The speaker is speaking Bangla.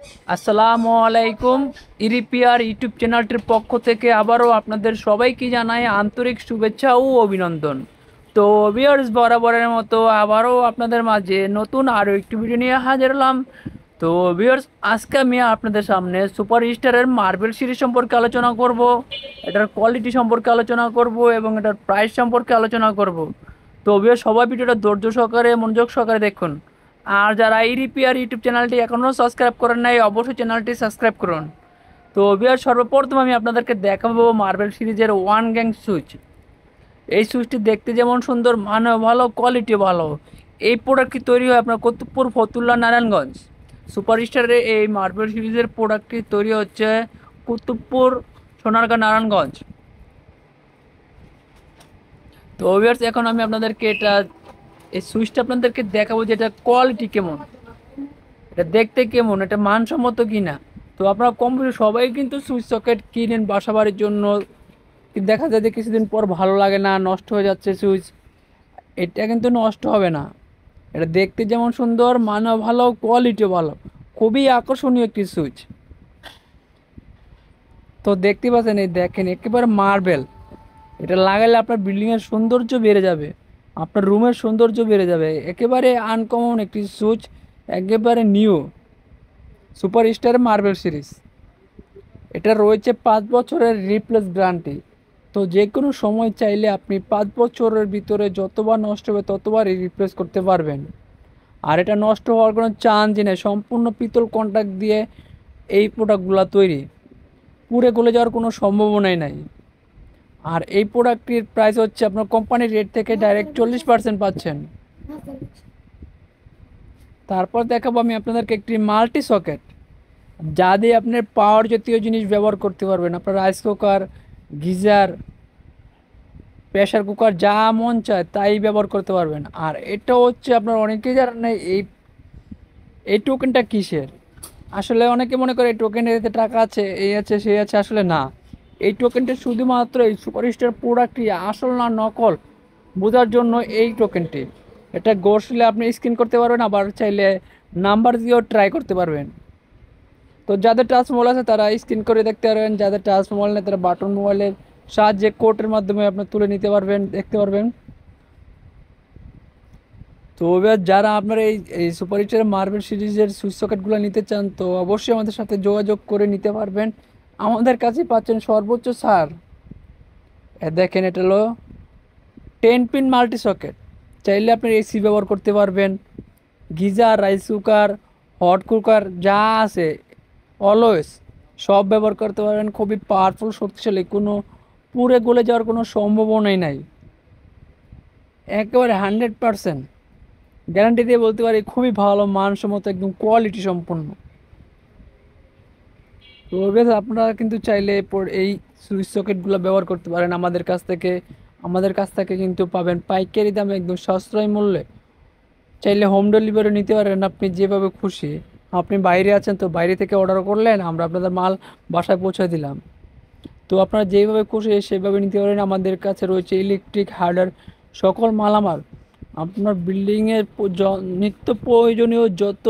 আসসালামু আলাইকুম। ইরিপিয়ার ইউটিউব চ্যানেলটির পক্ষ থেকে আবারও আপনাদের সবাইকে জানাই আন্তরিক শুভেচ্ছা ও অভিনন্দন। তো ভিউয়ার্স, বরাবরের মতো আবারও আপনাদের মাঝে নতুন আরও একটি ভিডিও নিয়ে হাজির হলাম। তো ভিউয়ার্স, আজকে আমি আপনাদের সামনে সুপার স্টারের মার্বেল সিরিজ সম্পর্কে আলোচনা করব, এটার কোয়ালিটি সম্পর্কে আলোচনা করব এবং এটার প্রাইস সম্পর্কে আলোচনা করব। তো ভিউয়ার্স, সবাই ভিডিওটা ধৈর্য সহকারে মনোযোগ সহকারে দেখুন। আর যারা এই রিপিয়ার ইউটিউব চ্যানেলটি এখনও সাবস্ক্রাইব করেন নাই, অবশ্যই চ্যানেলটি সাবস্ক্রাইব করুন। তো ভিউয়ার, সর্বপ্রথম আমি আপনাদেরকে দেখাবো মার্বেল সিরিজের ওয়ান গ্যাং সুইচ। এই সুইচটি দেখতে যেমন সুন্দর, মানও ভালো, কোয়ালিটি ভালো। এই প্রোডাক্টটি তৈরি হয় আপনার কুতুবপুর, ফতুল্লা, নারায়ণগঞ্জ। সুপারস্টারের এই মার্বেল সিরিজের প্রোডাক্টটি তৈরি হচ্ছে কুতুবপুর, সোনারগাঁ, নারায়ণগঞ্জ। তো ভিউয়ার্স, এখন আমি আপনাদেরকে এই সুইচটা আপনাদেরকে দেখাবো যে এটা কোয়ালিটি কেমন, এটা দেখতে কেমন, এটা মানসম্মত কিনা। তো আপনারা কম বেশি সবাই কিন্তু সুইচ সকেট কিনেন বাসা বাড়ির জন্য, কিন্তু দেখা যায় যে কিছুদিন পর ভালো লাগে না, নষ্ট হয়ে যাচ্ছে সুইচ। এটা কিন্তু নষ্ট হবে না, এটা দেখতে যেমন সুন্দর, মানও ভালো, কোয়ালিটিও ভালো, খুবই আকর্ষণীয় একটি সুইচ। তো দেখতে পাচ্ছেন, এই দেখেন একেবারে মার্বেল। এটা লাগালে আপনার বিল্ডিংয়ের সৌন্দর্য বেড়ে যাবে, আপনার রুমের সৌন্দর্য বেড়ে যাবে। একেবারে আনকমন একটি সুইচ, একেবারে new super star marble series. এটা রয়েছে 5 বছরের রিপ্লেস গ্যারান্টি। তো যে কোনো সময় চাইলে আপনি 5 বছরের ভিতরে যতবার নষ্ট হবে ততবারই রিপ্লেস করতে পারবেন। আর এটা নষ্ট হওয়ার কোনো চান্সই নেই, সম্পূর্ণ পিতল কন্ট্যাক্ট দিয়ে এই প্রোডাক্টগুলো তৈরি, পুড়ে গলে যাওয়ার কোনো সম্ভাবনাই নাই। আর এই প্রোডাক্টটির প্রাইস হচ্ছে আপনার কোম্পানির রেট থেকে ডাইরেক্ট 40% পাচ্ছেন। তারপর দেখাবো আমি আপনাদেরকে একটি মাল্টি সকেট, যা দিয়ে আপনার পাওয়ার জাতীয় জিনিস ব্যবহার করতে পারবেন। আপনার rice cooker, geyser, pressure cooker, যা মন চায় তাই ব্যবহার করতে পারবেন। আর এটা হচ্ছে আপনার অনেকেই জানেন না এই টোকেনটা কিসের। আসলে অনেকে মনে করে এই টোকেনের এতে টাকা আছে, এই আছে সেই আছে, আসলে না। এই টোকেনটা শুধুমাত্র এই সুপারস্টার প্রোডাক্টটি আসল না নকল বোঝার জন্য এই টোকেনটি। এটা ঘষলে আপনি স্ক্যান করতে পারবেন, আবার চাইলে নাম্বার দিয়েও ট্রাই করতে পারবেন। তো যাদের টাচ মোবাইল আছে তারা স্ক্যান করে দেখতে পারবেন, যাদের টাচ মোবাইল নেই তারা বাটন মোবাইলের সাহায্যে কোডের মাধ্যমে আপনি তুলে নিতে পারবেন, দেখতে পারবেন। তো এবার যারা আপনার এই সুপার হিটার মার্বেল সিরিজের সুইচ সকেটগুলো নিতে চান তো অবশ্যই আমাদের সাথে যোগাযোগ করে নিতে পারবেন। আমাদের কাছে পাচ্ছেন সর্বোচ্চ ছাড়। দেখেন, এটা হলো 10 পিন মাল্টি সকেট। চাইলে আপনি এসি ব্যবহার করতে পারবেন, geyser, rice cooker, hot cooker, যা আছে অলওয়েজ সব ব্যবহার করতে পারবেন। খুবই পাওয়ারফুল, শক্তিশালী, কোনো পুড়ে গলে যাওয়ার কোনো সম্ভাবনাই নাই। একেবারে 100% গ্যারান্টি দিয়ে বলতে পারি, খুবই ভালো মানসম্মত, একদম কোয়ালিটি সম্পন্ন। তো আপনারা কিন্তু চাইলে এই সুইচ সকেটগুলো ব্যবহার করতে পারেন আমাদের কাছ থেকে কিন্তু পাবেন পাইকারি দামে, একদম সাশ্রয় মূল্যে। চাইলে হোম ডেলিভারি নিতে পারেন আপনি যেভাবে খুশি। আপনি বাইরে আছেন তো বাইরে থেকে অর্ডার করলেন, আমরা আপনাদের মাল বাসায় পৌঁছে দিলাম। তো আপনারা যেভাবে খুশি সেভাবে নিতে পারেন। আমাদের কাছে রয়েছে ইলেকট্রিক, হার্ডওয়্যার, সকল মালামাল। আপনার বিল্ডিংয়ের নিত্য প্রয়োজনীয় যত